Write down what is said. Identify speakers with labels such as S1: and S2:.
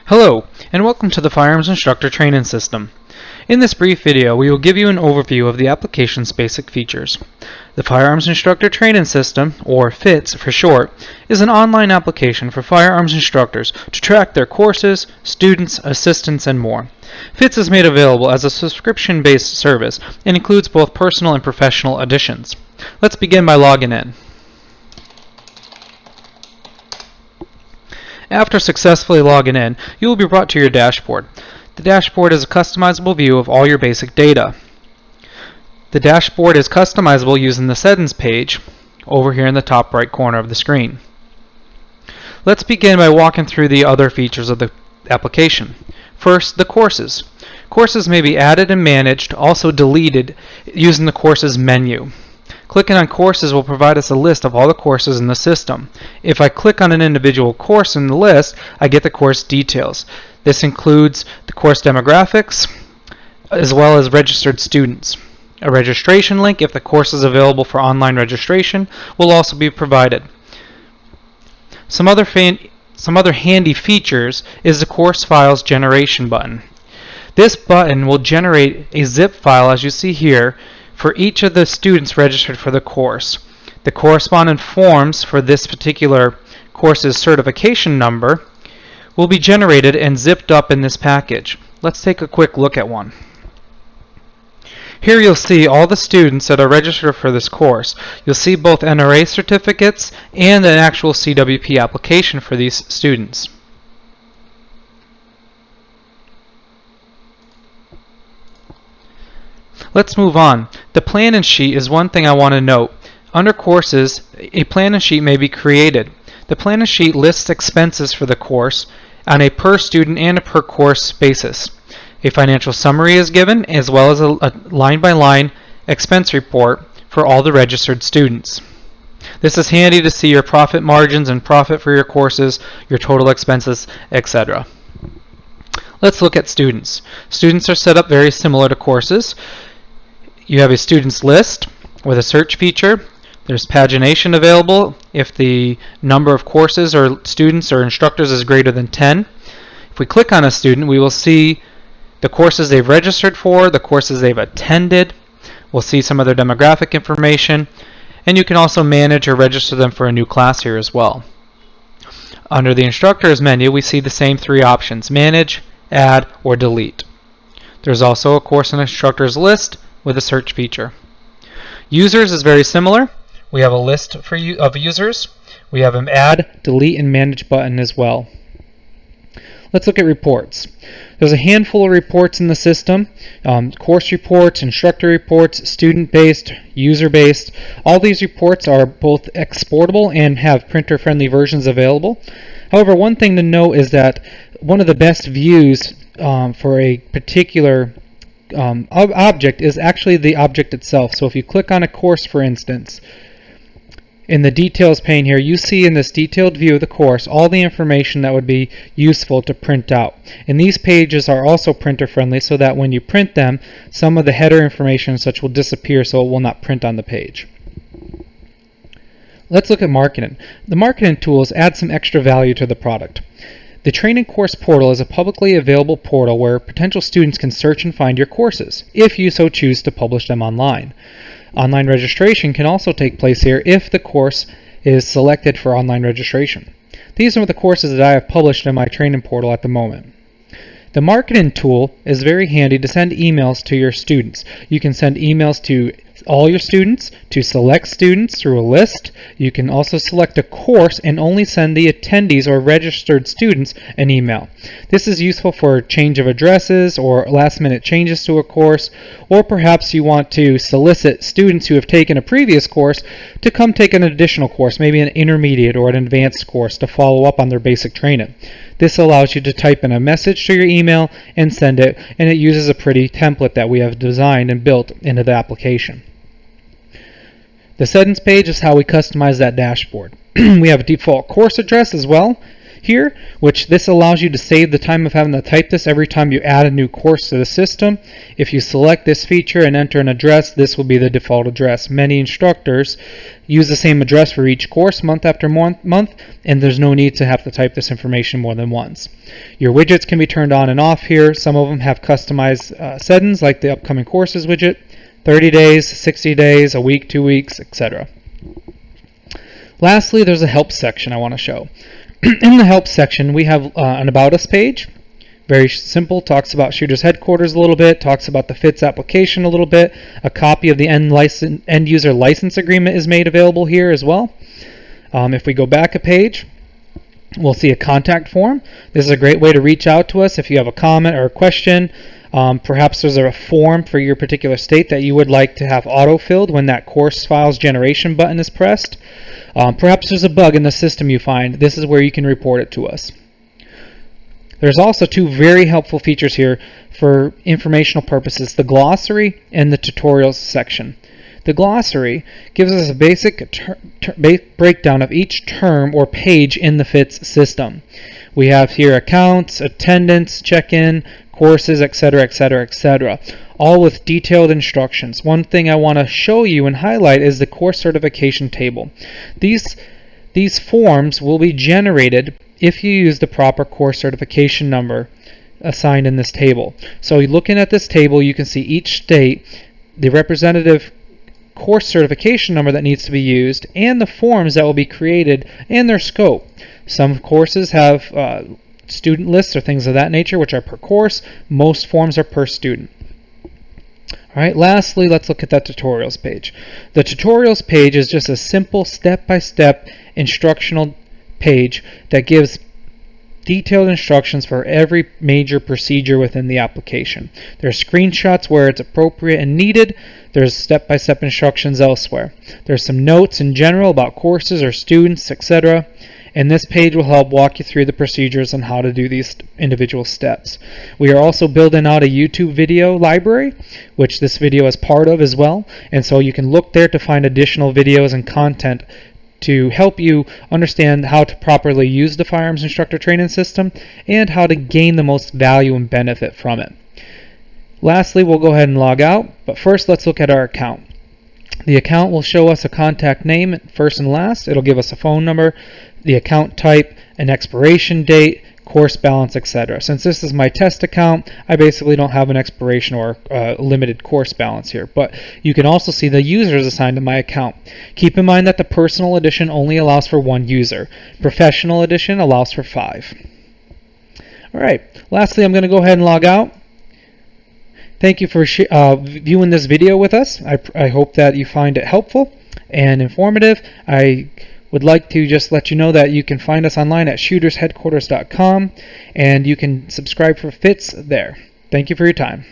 S1: Hello, and welcome to the Firearms Instructor Training System. In this brief video, we will give you an overview of the application's basic features. The Firearms Instructor Training System, or FITS for short, is an online application for firearms instructors to track their courses, students, assistants, and more. FITS is made available as a subscription-based service and includes both personal and professional editions. Let's begin by logging in. After successfully logging in, you will be brought to your dashboard. The dashboard is a customizable view of all your basic data. The dashboard is customizable using the settings page over here in the top right corner of the screen. Let's begin by walking through the other features of the application. First, the courses. Courses may be added and managed, also deleted, using the courses menu. Clicking on courses will provide us a list of all the courses in the system. If I click on an individual course in the list, I get the course details. This includes the course demographics, as well as registered students. A registration link, if the course is available for online registration, will also be provided. Some other handy features is the course files generation button. This button will generate a zip file, as you see here, for each of the students registered for the course. The corresponding forms for this particular course's certification number will be generated and zipped up in this package. Let's take a quick look at one. Here you'll see all the students that are registered for this course. You'll see both NRA certificates and an actual CWP application for these students. Let's move on. The plan and sheet is one thing I want to note. Under courses, a plan and sheet may be created. The plan and sheet lists expenses for the course on a per student and a per course basis. A financial summary is given, as well as a line-by-line expense report for all the registered students. This is handy to see your profit margins and profit for your courses, your total expenses, etc. Let's look at students. Students are set up very similar to courses. You have a students list with a search feature. There's pagination available if the number of courses or students or instructors is greater than 10. If we click on a student, we will see the courses they've registered for, the courses they've attended. We'll see some of their demographic information, and you can also manage or register them for a new class here as well. Under the instructors menu, we see the same three options: manage, add, or delete. There's also a course and instructors list with a search feature. Users is very similar. We have a list of users. We have an add, delete, and manage button as well. Let's look at reports. There's a handful of reports in the system. Course reports, instructor reports, student-based, user-based. All these reports are both exportable and have printer-friendly versions available. However, one thing to note is that one of the best views for a particular object is actually the object itself. So if you click on a course, for instance, in the details pane here, you see in this detailed view of the course all the information that would be useful to print out. And these pages are also printer friendly, so that when you print them, some of the header information and such will disappear, so it will not print on the page. Let's look at marketing. The marketing tools add some extra value to the product. The Training Course Portal is a publicly available portal where potential students can search and find your courses, if you so choose to publish them online. Online registration can also take place here if the course is selected for online registration. These are the courses that I have published in my training portal at the moment. The marketing tool is very handy to send emails to your students. You can send emails to all your students, to select students through a list. You can also select a course and only send the attendees or registered students an email. This is useful for change of addresses or last-minute changes to a course, or perhaps you want to solicit students who have taken a previous course to come take an additional course, maybe an intermediate or an advanced course, to follow up on their basic training. This allows you to type in a message to your email and send it, and it uses a pretty template that we have designed and built into the application. The settings page is how we customize that dashboard. We have a default course address as well. here, which this allows you to save the time of having to type this every time you add a new course to the system. If you select this feature and enter an address, this will be the default address. Many instructors use the same address for each course month after month, and there's no need to have to type this information more than once. Your widgets can be turned on and off here. Some of them have customized settings, like the upcoming courses widget, 30 days, 60 days, a week, 2 weeks, etc. Lastly, there's a help section I want to show. In the help section, we have an About Us page. Very simple, talks about Shooters Headquarters a little bit, talks about the FITS application a little bit. A copy of the end user license agreement is made available here as well. If we go back a page, we'll see a contact form. This is a great way to reach out to us if you have a comment or a question. Perhaps there's a form for your particular state that you would like to have auto-filled when that course files generation button is pressed. Perhaps there's a bug in the system you find. This is where you can report it to us. There's also two very helpful features here for informational purposes, the glossary and the tutorials section. The glossary gives us a basic breakdown of each term or page in the FITS system. We have here accounts, attendance, check-in, courses, etc., etc., etc., all with detailed instructions. One thing I want to show you and highlight is the course certification table. These forms will be generated if you use the proper course certification number assigned in this table. So looking at this table, you can see each state, the representative course certification number that needs to be used, and the forms that will be created and their scope. Some courses have student lists or things of that nature, which are per course. Most forms are per student. Alright, lastly, let's look at that tutorials page. The tutorials page is just a simple step-by-step instructional page that gives detailed instructions for every major procedure within the application. There are screenshots where it's appropriate and needed. There's step-by-step instructions elsewhere. There's some notes in general about courses or students, etc. And this page will help walk you through the procedures on how to do these individual steps. We are also building out a YouTube video library, which this video is part of as well. And so you can look there to find additional videos and content to help you understand how to properly use the Firearms Instructor Training System and how to gain the most value and benefit from it. Lastly, we'll go ahead and log out, but first let's look at our account. The account will show us a contact name, first and last. It'll give us a phone number, the account type, an expiration date, course balance, etc. Since this is my test account, I basically don't have an expiration or limited course balance here, but you can also see the users assigned to my account. Keep in mind that the personal edition only allows for 1 user. Professional edition allows for 5. Alright, lastly, I'm going to go ahead and log out. Thank you for viewing this video with us. I hope that you find it helpful and informative. I would like to just let you know that you can find us online at shootersheadquarters.com, and you can subscribe for FITS there. Thank you for your time.